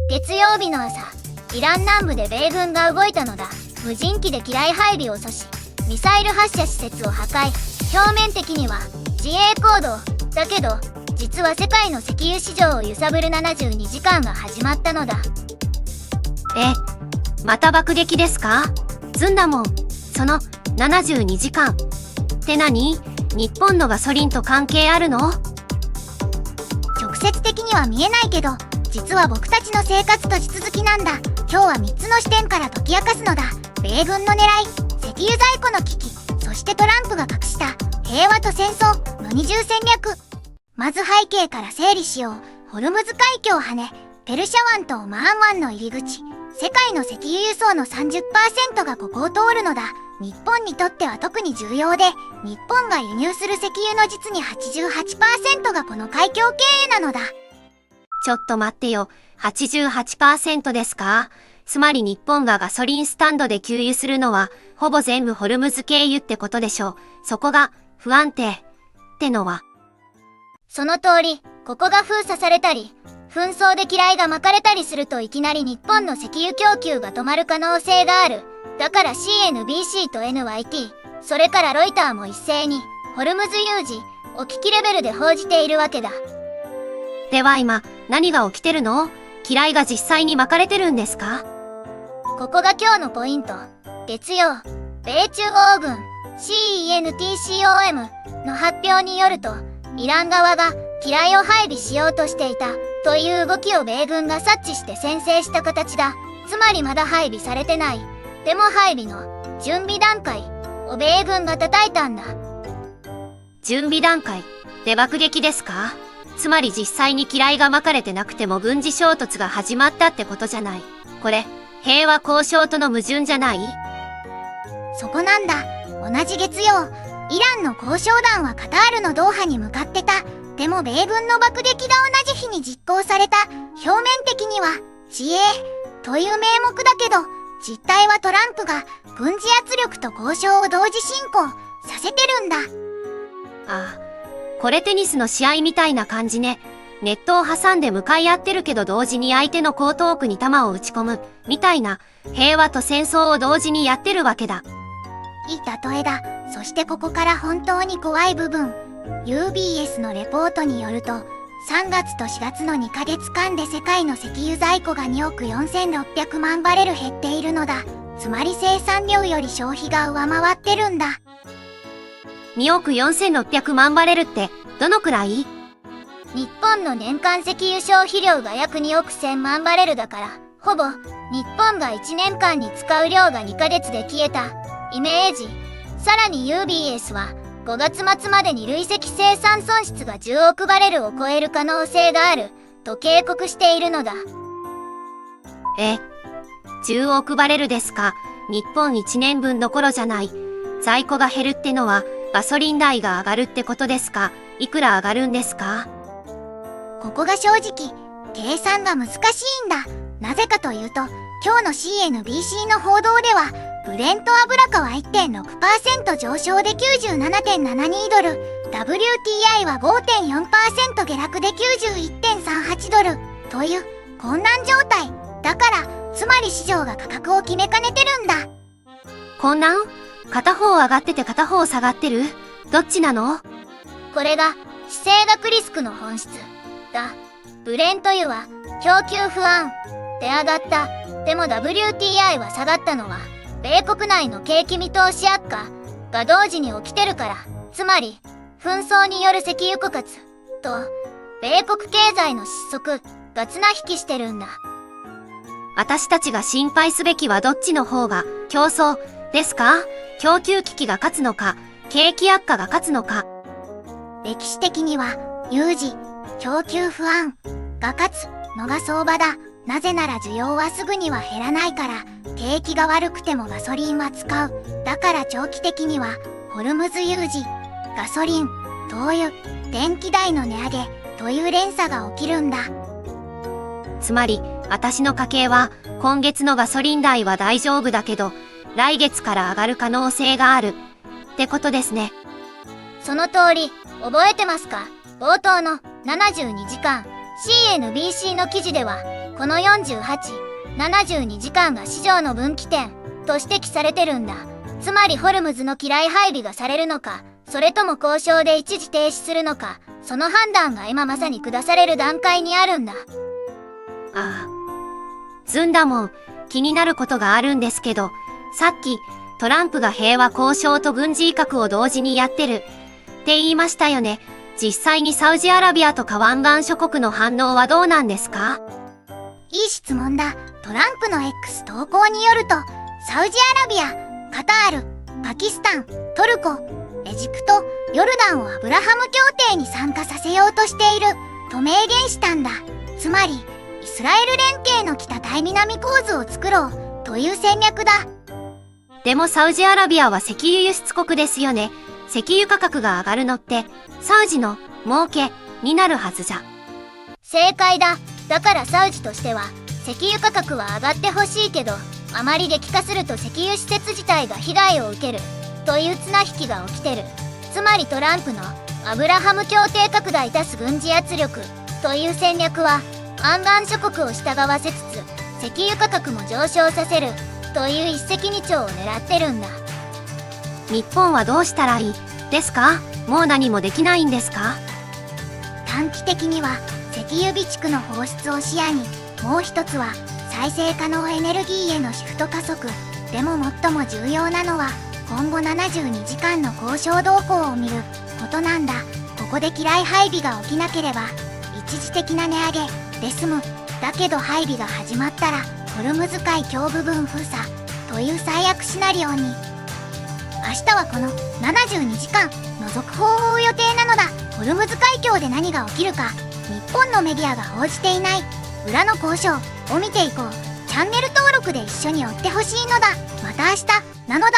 月曜日の朝、イラン南部で米軍が動いたのだ。無人機で機雷配備を阻止、ミサイル発射施設を破壊。表面的には自衛行動だけど、実は世界の石油市場を揺さぶる72時間が始まったのだ。また爆撃ですか？ずんだもん。その72時間って何？日本のガソリンと関係あるの？直接的には見えないけど、実は僕たちの生活と地続きなんだ。今日は3つの視点から解き明かすのだ。米軍の狙い、石油在庫の危機、そしてトランプが隠した平和と戦争の二重戦略。まず背景から整理しよう。ホルムズ海峡をはね、ペルシャ湾とオマーン湾の入り口。世界の石油輸送の 30% がここを通るのだ。日本にとっては特に重要で、日本が輸入する石油の実に 88% がこの海峡経由なのだ。ちょっと待ってよ。88% ですか？つまり日本がガソリンスタンドで給油するのは、ほぼ全部ホルムズ経由ってことでしょ。そこが不安定ってのは。その通り、ここが封鎖されたり、紛争で機雷が巻かれたりするといきなり日本の石油供給が止まる可能性がある。だから CNBC と NYT、それからロイターも一斉に、ホルムズ有事を危機レベルで報じているわけだ。では今、何が起きてるの？機雷が実際に巻かれてるんですか？ここが今日のポイント。月曜、米中欧軍 CENTCOM の発表によると、イラン側が機雷を配備しようとしていたという動きを米軍が察知して先制した形だ。つまりまだ配備されてない、でも配備の準備段階を米軍が叩いたんだ。準備段階で爆撃ですか？つまり実際に機雷が巻かれてなくても軍事衝突が始まったってことじゃない。これ、平和交渉との矛盾じゃない？そこなんだ。同じ月曜、イランの交渉団はカタールのドーハに向かってた。でも米軍の爆撃が同じ日に実行された。表面的には自衛という名目だけど、実態はトランプが軍事圧力と交渉を同時進行させてるんだ。ああ、これテニスの試合みたいな感じね。ネットを挟んで向かい合ってるけど同時に相手の後頭部に球を打ち込むみたいな、平和と戦争を同時にやってるわけだ。いい例えだ。そしてここから本当に怖い部分。UBS のレポートによると、3月と4月の2ヶ月間で世界の石油在庫が2億4600万バレル減っているのだ。つまり生産量より消費が上回ってるんだ。2億4600万バレルってどのくらい？日本の年間石油消費量が約2億1000万バレルだから、ほぼ日本が1年間に使う量が2ヶ月で消えたイメージ。さらに UBS は5月末までに累積生産損失が10億バレルを超える可能性があると警告しているのだ。10億バレルですか。日本1年分どころじゃない。在庫が減るってのはガソリン代が上がるってことですか？いくら上がるんですか？ここが正直計算が難しいんだ。なぜかというと、今日の CNBC の報道ではブレント油価は 1.6% 上昇で 97.72 ドル、 WTI は 5.4% 下落で 91.38 ドルという混乱状態だから、つまり市場が価格を決めかねてるんだ。混乱？片方上がってて片方下がってる？どっちなの？これが地政学リスクの本質だ。ブレント油は供給不安で上がった。でも WTI は下がったのは米国内の景気見通し悪化が同時に起きてるから。つまり紛争による石油枯渇と米国経済の失速が綱引きしてるんだ。私たちが心配すべきはどっちの方が競争ですか？供給危機が勝つのか、景気悪化が勝つのか。歴史的には有事、供給不安が勝つのが相場だ。なぜなら需要はすぐには減らないから、景気が悪くてもガソリンは使う。だから長期的にはホルムズ有事、ガソリン、灯油、電気代の値上げという連鎖が起きるんだ。つまり私の家計は今月のガソリン代は大丈夫だけど、来月から上がる可能性があるってことですね。その通り。覚えてますか？冒頭の72時間 CNBC の記事ではこの48、72時間が市場の分岐点と指摘されてるんだ。つまりホルムズの機雷配備がされるのか、それとも交渉で一時停止するのか、その判断が今まさに下される段階にあるんだ。ああ。ずんだもん、気になることがあるんですけど、さっき、トランプが平和交渉と軍事威嚇を同時にやってるって言いましたよね。実際にサウジアラビアとか湾岸諸国の反応はどうなんですか？いい質問だ。トランプの X 投稿によると、サウジアラビア、カタール、パキスタン、トルコ、エジプト、ヨルダンをアブラハム協定に参加させようとしていると明言したんだ。つまり、イスラエル連携の北対南構図を作ろうという戦略だ。でもサウジアラビアは石油輸出国ですよね。石油価格が上がるのって、サウジの儲けになるはずじゃ。正解だ。だからサウジとしては、石油価格は上がってほしいけど、あまり激化すると石油施設自体が被害を受けるという綱引きが起きてる。つまりトランプのアブラハム協定拡大足す軍事圧力という戦略は、湾岸諸国を従わせつつ石油価格も上昇させるという一石二鳥を狙ってるんだ。日本はどうしたらいいですか？もう何もできないんですか？短期的には石油備蓄の放出を視野に、もう一つは再生可能エネルギーへのシフト加速。でも最も重要なのは今後72時間の交渉動向を見ることなんだ。ここで機雷配備が起きなければ一時的な値上げで済む。だけど配備が始まったらホルムズ海峡部分封鎖という最悪シナリオに。明日はこの72時間の続報を追う予定なのだ。ホルムズ海峡で何が起きるか日本のメディアが報じていない裏の交渉を見ていこう。チャンネル登録で一緒に追ってほしいのだ。また明日なのだ。